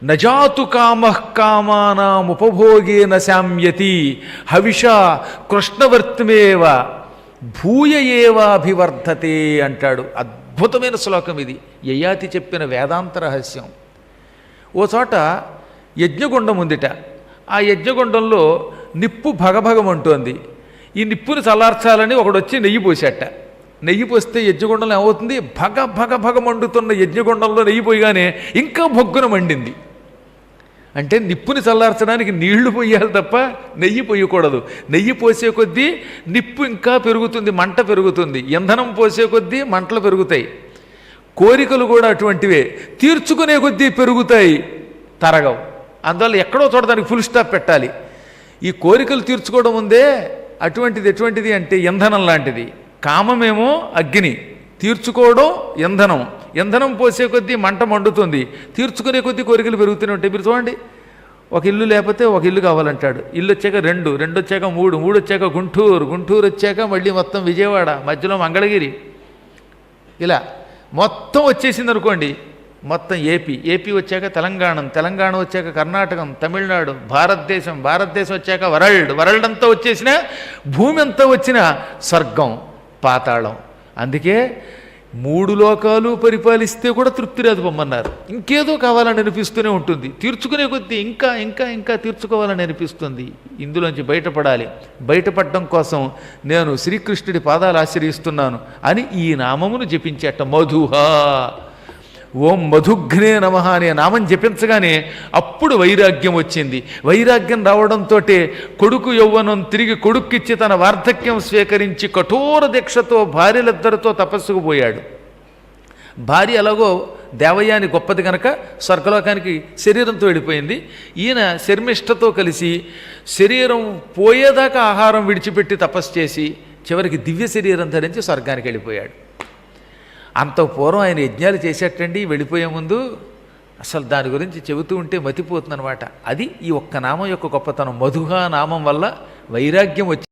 నజాతు కామః కామానాముపభోగేన శామ్యతి హవిషా కృష్ణవర్త్మేవ భూయ ఏవాభివర్ధతే అంటాడు. అద్భుతమైన శ్లోకం ఇది, యయాతి చెప్పిన వేదాంత రహస్యం. ఓ చోట యజ్ఞగుండం ఉందిట. ఆ యజ్ఞగుండంలో నిప్పు భగభగమంటోంది. ఈ నిప్పుని చల్లార్చాలని ఒకడు వచ్చి నెయ్యి పోసేట. నెయ్యి పోస్తే యజ్ఞగుండంలో ఏమవుతుంది? భగ భగ భగ మండుతున్న యజ్ఞగుండంలో నెయ్యి పోయగానే ఇంకా బొగ్గున మండింది. అంటే నిప్పుని చల్లార్చడానికి నీళ్లు పోయాలి తప్ప నెయ్యి పోయకూడదు. నెయ్యి పోసే కొద్దీ నిప్పు ఇంకా పెరుగుతుంది, మంట పెరుగుతుంది. ఇంధనం పోసే కొద్దీ మంటలు పెరుగుతాయి. కోరికలు కూడా అటువంటివే, తీర్చుకునే కొద్దీ పెరుగుతాయి, తరగవు. అందువల్ల ఎక్కడో చోట దానికి ఫుల్ స్టాప్ పెట్టాలి. ఈ కోరికలు తీర్చుకోవడం ఉందే అటువంటిది. ఎటువంటిది అంటే ఇంధనం లాంటిది. కామమేమో అగ్ని, తీర్చుకోవడం ఇంధనం. ఇంధనం పోసే కొద్దీ మంట మండుతుంది, తీర్చుకునే కొద్దీ కోరికలు పెరుగుతూనే ఉంటాయి. మీరు చూడండి, ఒక ఇల్లు లేకపోతే ఒక ఇల్లు కావాలంటాడు. ఇల్లు వచ్చాక రెండు, రెండు వచ్చాక మూడు, మూడు వచ్చాక గుంటూరు, గుంటూరు వచ్చాక మళ్ళీ మొత్తం విజయవాడ, మధ్యలో మంగళగిరి, ఇలా మొత్తం వచ్చేసింది అనుకోండి. మొత్తం ఏపీ, ఏపీ వచ్చాక తెలంగాణ, తెలంగాణ వచ్చాక కర్ణాటకం, తమిళనాడు, భారతదేశం, భారతదేశం వచ్చాక వరల్డ్, వరల్డ్ అంతా వచ్చేసిన, భూమి అంతా వచ్చిన స్వర్గం, పాతాళం. అందుకే మూడు లోకాలు పరిపాలిస్తే కూడా తృప్తి రాదు పొమ్మన్నారు. ఇంకేదో కావాలని అనిపిస్తూనే ఉంటుంది. తీర్చుకునే కొద్దీ ఇంకా ఇంకా ఇంకా తీర్చుకోవాలని అనిపిస్తుంది. ఇందులోంచి బయటపడాలి. బయటపడడం కోసం నేను శ్రీకృష్ణుడి పాదాలు ఆశ్రయిస్తున్నాను అని ఈ నామమును జపించేట. మధుహా, ఓం మధుఘ్నే నమః అనే నామం జపించగానే అప్పుడు వైరాగ్యం వచ్చింది. వైరాగ్యం రావడంతో కొడుకు యౌవనం తిరిగి కొడుక్కిచ్చి తన వార్ధక్యం స్వీకరించి కఠోర దీక్షతో భార్యలిద్దరితో తపస్సుకు పోయాడు. భార్య ఎలాగో దేవయాని గొప్పది కనుక స్వర్గలోకానికి శరీరంతో వెళ్ళిపోయింది. ఈయన శర్మిష్ఠతో కలిసి శరీరం పోయేదాకా ఆహారం విడిచిపెట్టి తపస్సు చేసి చివరికి దివ్య శరీరం ధరించి స్వర్గానికి వెళ్ళిపోయాడు. అంత పూర్వం ఆయన యజ్ఞాలు చేసేటండి. వెళ్ళిపోయే ముందు అసలు దాని గురించి చెబుతూ ఉంటే మతిపోతుందనమాట. అది ఈ ఒక్క నామం యొక్క గొప్పతనం. మధుహా నామం వల్ల వైరాగ్యం వచ్చి